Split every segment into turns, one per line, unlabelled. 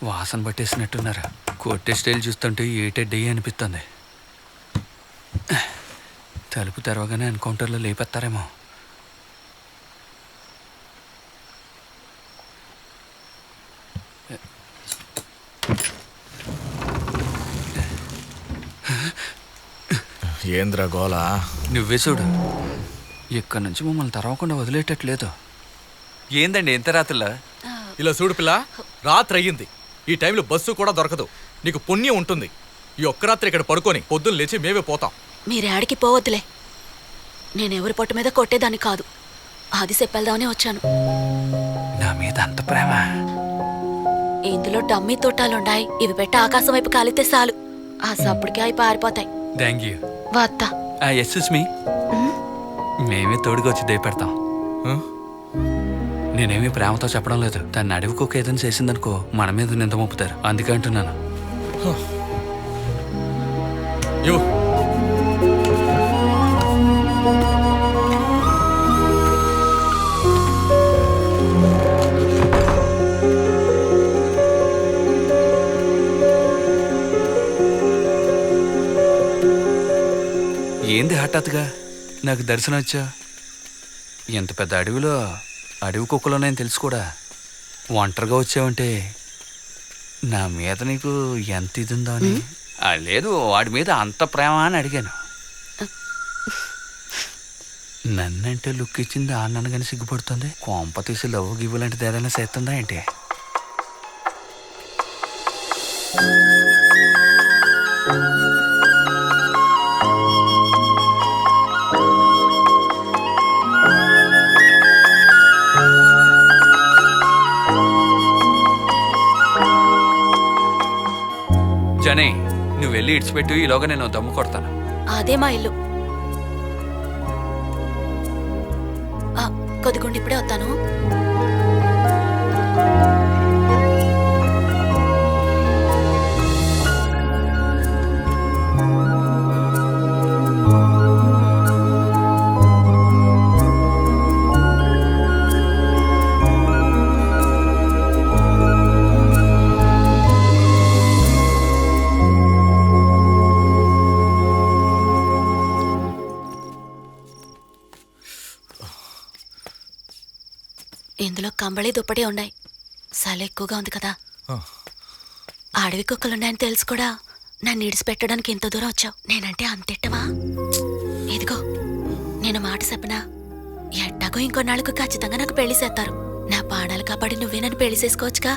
వాసన పట్టేసినట్టున్నారు. కొట్టే స్టైల్ చూస్తుంటే ఏటెడ్డయ్యి అనిపిస్తుంది. తలుపు తెరవగానే ఎన్కౌంటర్లో లేపెత్తారేమో.
ఏంద్రా గోలా?
నువ్వే చూడు, ఇక్కడి నుంచి మమ్మల్ని తెరవకుండా వదిలేటట్లేదు. ఏందండి ఎంత రాత్రిలా?
ఇలా చూడు పిల్ల, రాత్రి అయ్యింది. ఈ టైంలో బస్సు కూడా దొరకదు. నీకు పుణ్యం ఉంటుంది. ఈ ఒక్క రాత్రి ఇక్కడ పడుకొని పొద్దున్న లేచి మేమే పోతాం.
మీరేడికి పోవద్దులే. నేనెవరి పొట్టు మీద కొట్టేదాన్ని కాదు. అది చెప్పేద్దామనే వచ్చాను.
నా మీద అంత ప్రేమ?
ఇందులో డమ్మీ తోటాలుండాయి. ఇవి పెట్టి ఆకాశం వైపు కాలితే చాలు, ఆ సప్పుడికి అవి పారిపోతాయి.
Thank you.
వత్తా.
ఎస్ఎస్ మీ, మేమే తోడుగా వచ్చి దయపెడతాం. నేనేమీ ప్రేమతో చెప్పడం లేదు. తన అడవికి ఏదైనా చేసిందనుకో మన మీద నింద మోపుతారు. అందుకే అంటున్నాను. ఏంది హఠాత్తుగా నాకు దర్శనం వచ్చా? ఎంత పెద్ద అడవిలో అడవి కుక్కలోనే తెలుసు కూడా. ఒంటరిగా వచ్చావంటే నా మీద నీకు ఎంత ఇది ఉందో అని. లేదు, వాడి మీద అంత ప్రేమ అని అడిగాను. నన్నంటే లుక్ ఇచ్చింది ఆ నన్నగానే సిగ్గుపడుతుంది. కొంప తీసి లవ్ గివ్ లాంటిది ఏదైనా చేస్తుందా ఏంటి? జనే, నువ్వు వెళ్ళి ఇడిచిపెట్టు. ఈలోగా నేను దమ్ము కొడతాను.
అదే మా ఇల్లు. కొద్దిగుండి ఇప్పుడే వస్తాను. ఇందులో కంబళి దుప్పటి ఉన్నాయి. చలి ఎక్కువగా ఉంది కదా. అడవి కుక్కలున్నాయని తెలుసు కూడా నన్ను ఇడిచిపెట్టడానికి ఇంత దూరం వచ్చావు. నేనంటే అంతిట్టమా? ఇదిగో, నేను మాట చెప్పనా, ఎట్టాగో ఇంకొన్నాళ్ళకు ఖచ్చితంగా నాకు పెళ్లి చేస్తారు. నా పాడాలు కాపాడి నువ్వే నన్ను పెళ్లి చేసుకోవచ్చుగా.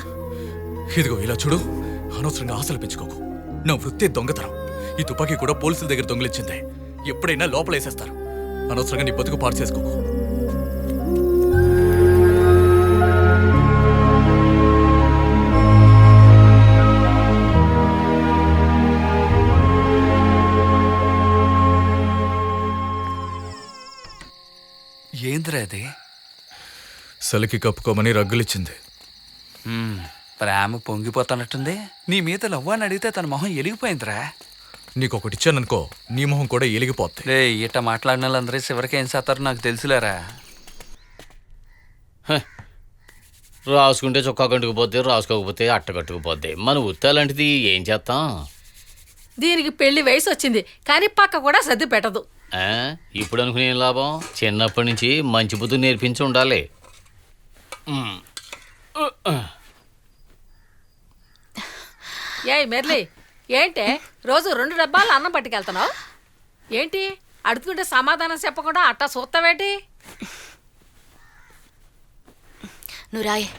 ఇదిగో ఇలా చూడు, అనవసరంగా ఆశలు పెంచుకోకు. నా వృత్తి దొంగతనం. ఈ తుపాకీ కూడా పోలీసుల దగ్గర దొంగిలించిందే. ఎప్పుడైనా లోపలేసేస్తారు. అనవసరంగా నీ బతుకు పాడు చేసుకోకు.
ఏంద్రా అది?
సలికి కప్పుకోమని రగ్గులిచ్చింది.
ప్రేమ పొంగిపోతున్నట్టుంది. నీ మీద లవ్ అని అడిగితే తన మొహం ఎలిగిపోయిందిరా.
నీకొకటి ఇచ్చాననుకో, నీ మొహం కూడా ఎలిగిపోతుంది.
రే, ఇట్ట మాట్లాడిన వాళ్ళందరూ చివరికి ఏం చేస్తారో నాకు తెలుసులేరా.
రాసుకుంటే చొక్కా కట్టుకుపోద్ది, రాసుకోకపోతే అట్ట కట్టుకుపోద్ది. మన ఉత్తాలాంటిది ఏం చేస్తాం?
దీనికి పెళ్లి వయసు వచ్చింది, కానీ పక్క కూడా సర్ది పెట్టదు.
ఇప్పుడు అనుకునే లాభం? చిన్నప్పటి నుంచి మంచి బుద్ధి నేర్పించి ఉండాలి.
ఏయ్ మెర్లి, ఏంటే రోజు 2 డబ్బాలు అన్నం పట్టుకెళ్తున్నావు? ఏంటి అడుగుతుంటే సమాధానం చెప్పకుండా అట్టా చూస్తావేటి?
నువ్వు రాయే.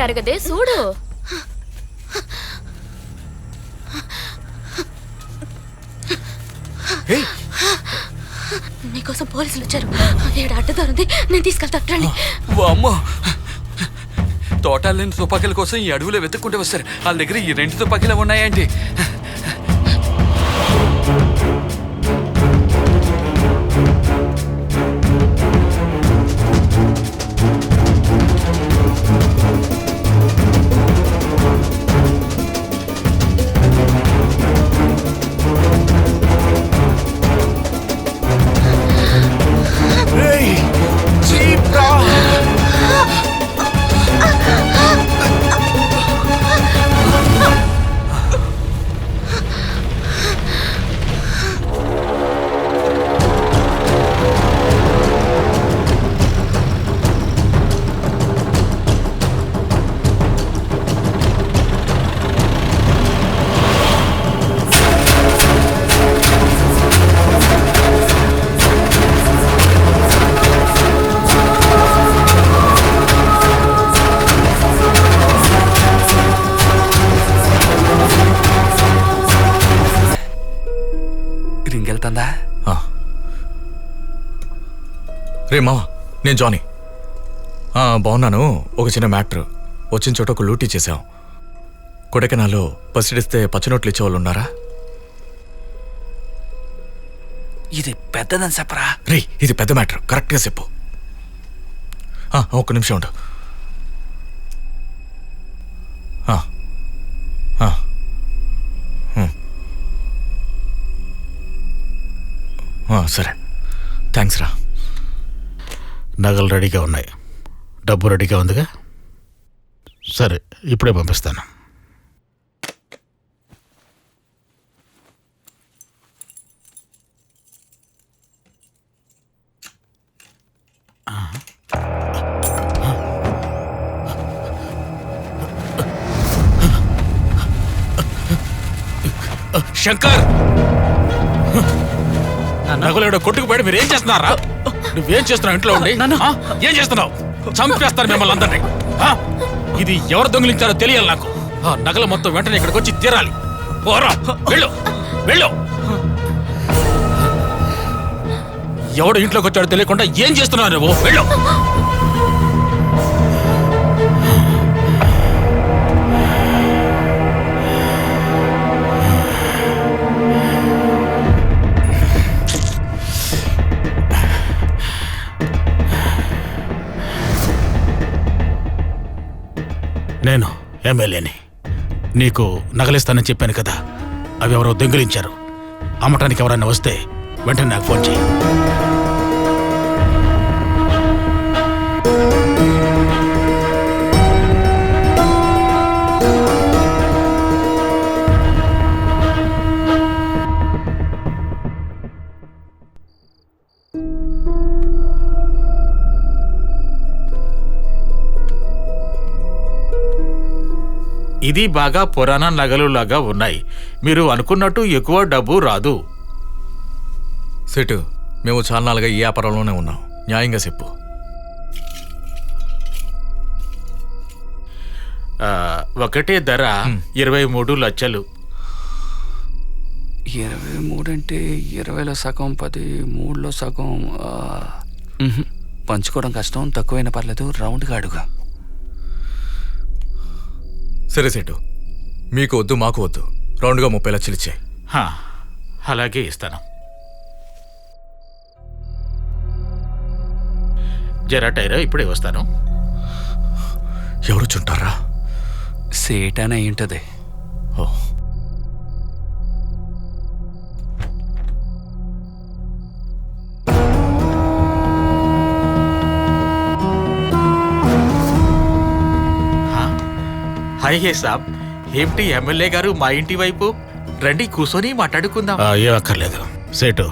అంటారు కదే చూడు.
మీకోసం పోలీసులు వచ్చారు. ఏడు అడ్డదారుంది, నేను తీసుకెళ్తా రండి.
అమ్మో, తోటాలు లేని తుపాకీల కోసం ఈ అడవిలో వెతుక్కుంటూ వస్తారు. వాళ్ళ దగ్గర ఈ 2 తుపాకీలు ఉన్నాయండి. రింగెళ్తుందా?
రే మావా, నేను జానీ. బాగున్నాను. ఒక చిన్న మ్యాటర్. వచ్చిన చోట ఒక లూటీ చేశాం. కొడైకెనాల్లో పసిడిస్తే పచ్చనోట్లు ఇచ్చేవాళ్ళు ఉన్నారా?
ఇది పెద్దదని చెప్పరా?
రే, ఇది పెద్ద మ్యాటర్, కరెక్ట్గా చెప్పు. ఒక్క నిమిషం ఉండు. సరే, థ్యాంక్స్ రా.
నగలు రెడీగా ఉన్నాయి, డబ్బు రెడీగా ఉందిగా. సరే, ఇప్పుడే పంపిస్తాను.
శంకర్, నగలేడో కొట్టుకుపోయాడు. మీరు ఏం చేస్తున్నారా? నువ్వేం చేస్తున్నావు ఇంట్లో ఉండి? ఏం చేస్తున్నావు? చంపేస్తారు మిమ్మల్ని అందరినీ. ఇది ఎవరు దొంగిలించారో తెలియాలి నాకు. నగలు మొత్తం వెంటనే ఇక్కడికి వచ్చి తీరాలి. పోరా, వెళ్ళు వెళ్ళు. ఎవడు ఇంట్లోకి వచ్చాడో తెలియకుండా ఏం చేస్తున్నావు నువ్వు? వెళ్ళు.
నేను ఎమ్మెల్యేని. నీకు నగలిస్తానని చెప్పాను కదా, అవి ఎవరో దొంగిలించారు. అమ్మటానికి ఎవరైనా వస్తే వెంటనే నాకు ఫోన్ చేయి. ఇది బాగా పురాణ నగలు లాగా ఉన్నాయి. మీరు అనుకున్నట్టు ఎక్కువ డబ్బు రాదు.
సెటు, మేము చాలా నాలుగా ఈ వ్యాపారంలోనే ఉన్నాం. న్యాయంగా చెప్పు.
ఒకటే ధర 23 లక్షలు.
23 అంటే 20లో సగం, 13లో సగం. పంచుకోవడం కష్టం, తక్కువైనా పర్లేదు, రౌండ్గా అడుగు.
సరే సెటు, మీకు వద్దు మాకు వద్దు, రౌండ్గా 30 లక్షలు ఇచ్చాయి.
అలాగే ఇస్తాను. జరా టైరా, ఇప్పుడే వస్తాను.
ఎవరు చుంటారా?
సేటానే అయ్యుంటది.
ఓ,
హాయ్ సాబ్, ఏమిటి ఎమ్మెల్యే గారు మా ఇంటి వైపు? రండి, కూర్చొని మాట్లాడుకుందాం. ఏం అక్కర్లేదు సేటు,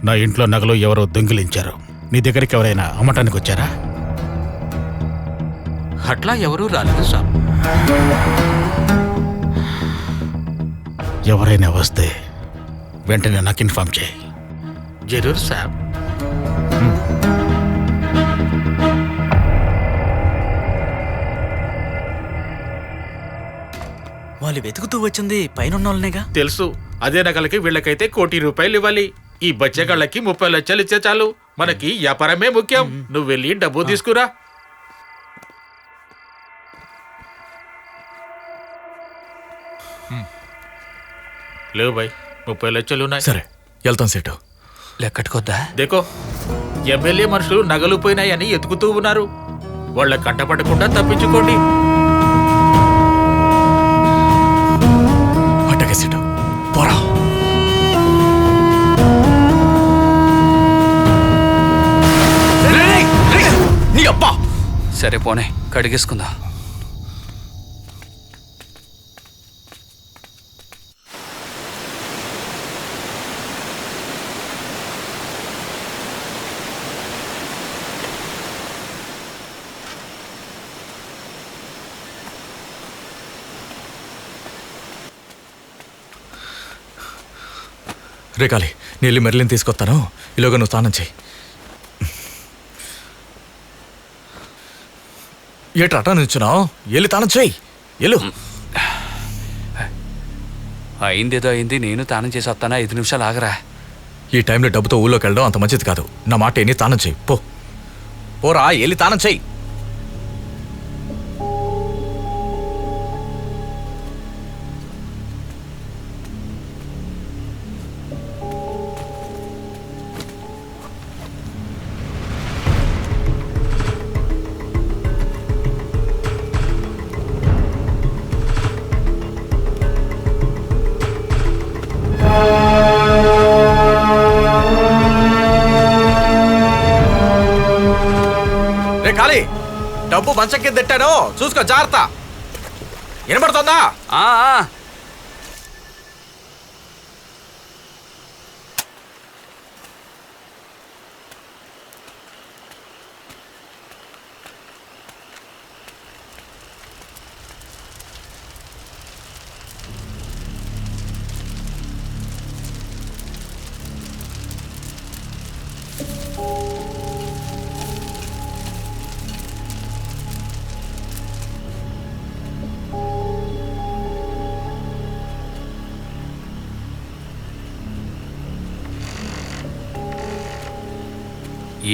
నా ఇంట్లో నగలు ఎవరో దొంగిలించారు. నీ దగ్గరికి ఎవరైనా అమ్మటానికి వచ్చారా? అట్లా ఎవరూ రాలేదు సాబ్. ఎవరైనా వస్తే వెంటనే నాకు ఇన్ఫార్మ్ చేయి. జరూర్ సాబ్.
వాళ్ళు వెతుకుతూ వచ్చింది పైన వాళ్ళనేగా.
తెలుసు. అదే నగలకి వీళ్ళకైతే ₹1,00,00,000 ఇవ్వాలి. ఈ బచ్చగాళ్ళకి 30 లక్షలు ఇచ్చే చాలు. మనకి వ్యాపారమే ముఖ్యం. నువ్వు వెళ్ళి డబ్బు తీసుకురా. లేవు బాయ్, 30 లక్షలు ఉన్నాయి.
సరే వెళ్తాం సేటు.
లెక్కట్టుకొద్దా?
దేకో, ఎమ్మెల్యే మనుషులు నగలు పోయినాయని ఎతుకుతూ ఉన్నారు. వాళ్ళ కంటపడకుండా తప్పించుకోండి.
అట్టగే సేటు, పోరా. నీ అబ్బా.
సరే పోనే, కడిగేసుకుందా.
రేకాలి, నేను వెళ్ళి మెర్లిన్ తీసుకొస్తాను. ఇలాగ నువ్వు స్నానం చేయి. ఏట్రా అటా నిల్చున్నావు? వెళ్ళి తానం చేయి. వెళ్ళు.
అయిందేదో అయింది, నేను తానం చేసి వస్తానా. 5 నిమిషాలు ఆగరా.
ఈ టైంలో డబ్బుతో ఊళ్ళోకి వెళ్ళడం అంత మంచిది కాదు. నా మాట ఎన్ని తానం చేయి. పోరా, వెళ్ళి తానం చేయి. రేకాలి, డబ్బు మంచం కింద తిట్టాను, చూసుకో జాగ్రత్త. వినపడుతుందా?
ఆ, ఆ.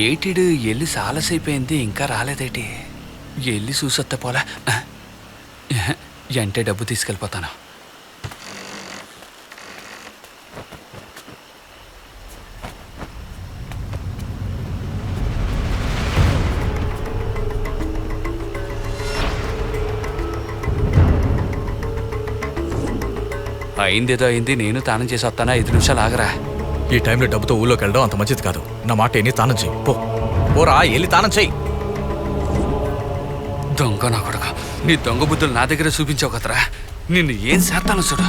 ఏటిడు ఎల్లి సాలసైపోయింది, ఇంకా రాలేదేటి? ఎల్లి చూసొత్త పోలా. అంటే డబ్బు తీసుకెళ్ళిపోతాను. అయిందేదో అయింది, నేను తానం చేసి వస్తానా. 5 నిమిషాలు ఆగరా.
ఈ టైంలో డబ్బుతో ఊళ్ళోకి వెళ్ళడం అంత మంచిది కాదు. నా మాట ఎన్ని తానం చేయి. పోరా, వెళ్ళి తానం చేయి.
దొంగ నా కొడుకు, నీ దొంగ బుద్ధులు నా దగ్గర చూపించావు కదరా. నిన్ను ఏం చేస్తాను చూడు.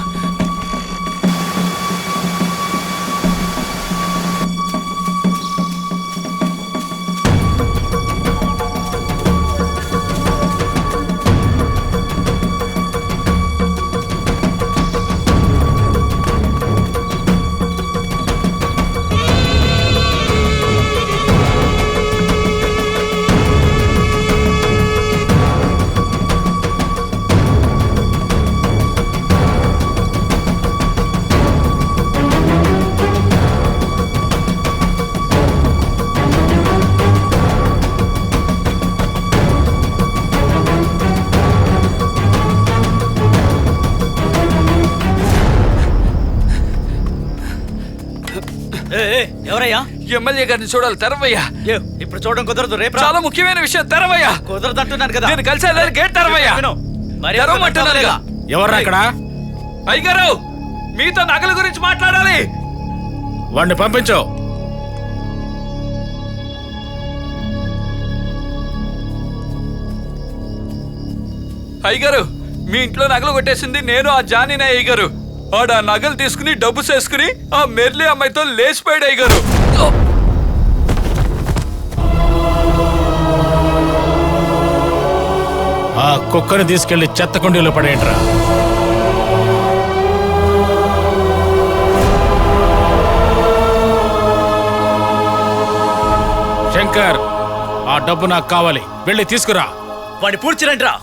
ఎవరయ్యా?
ఎమ్మెల్యే గారిని చూడాలి, తెరవయ్యా.
ఇప్పుడు చూడడం కుదరదు, రేపు
చాలా ముఖ్యమైన విషయం, తెరవయ్యా.
కుదరదంటున్నాను కదా.
నేను కలిసి గేట్ తెరవయ్యా. తెరవమంటున్నానుగా.
ఎవర్రా అక్కడ?
అయ్యగారు, మీతో నగల గురించి మాట్లాడాలి.
వాడిని పంపించు.
అయ్యగారు, మీ ఇంట్లో నగలు కొట్టేసింది నేను, ఆ జానీనే. అయ్యగారు, ఆడ నగలు తీసుకుని డబ్బు చేసుకుని ఆ మెర్లి అమ్మాయితో లేచిపోయాడు. అయ్యగారు,
ఆ కుక్కని తీసుకెళ్లి చెత్త కుండీలో పడేయండిరా. శంకర్, ఆ డబ్బు నాకు కావాలి, వెళ్ళి తీసుకురా.
వాడిని పూడ్చిరండి రా.